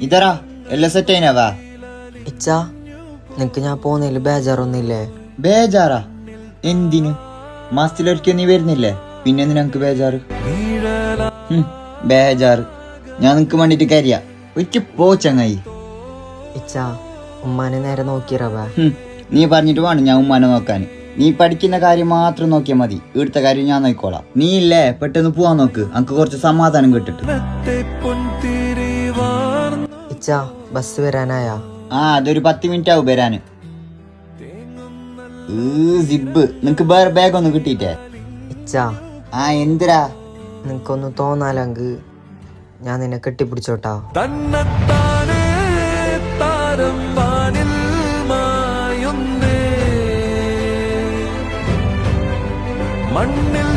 ഇതറാ എല്ലാം സെറ്റ് ആയിനാവാ ഇച്ച നിനക്ക് ഞാൻ പോകുന്നതിൽ ബേജാറൊന്നുമില്ലേ? ബേജാറാ എന്തിന്? മാസത്തിലൊരിക്കൽ നീ വരുന്നില്ലേ, പിന്നെ നിനക്ക് ബേജാറ്? ബേജാറ് ഞാൻ നിനക്ക് വേണ്ടിട്ട് കരിയാ ഒറ്റ പോ ചങ്ങായി. ഇച്ച ഉമ്മാനെ നേരെ നോക്കിയറവാ. നീ പറഞ്ഞിട്ട് വേണം ഞാൻ ഉമ്മാനെ നോക്കാൻ. നീ പഠിക്കുന്ന കാര്യം മാത്രം നോക്കിയാൽ മതി, ഇവിടുത്തെ കാര്യം ഞാൻ നോക്കിക്കോളാം. നീ ഇല്ലേ പെട്ടെന്ന് പോവാൻ നോക്ക്, അനക്ക് കുറച്ച് സമാധാനം കിട്ടിട്ട്. ഇച്ച ബസ് വരാനായാ? അതൊരു 10 മിനിറ്റ് ആവും വരാന്. സിബ് നിനക്ക് വേറെ ബാഗ് ഒന്നും കിട്ടിയിട്ടേ? ഇച്ച എന്തിരാ? നിനക്കൊന്ന് തോന്നാലെങ്കിൽ ഞാൻ നിന്നെ കെട്ടിപ്പിടിച്ചോട്ടാ. മണ്ണിൽ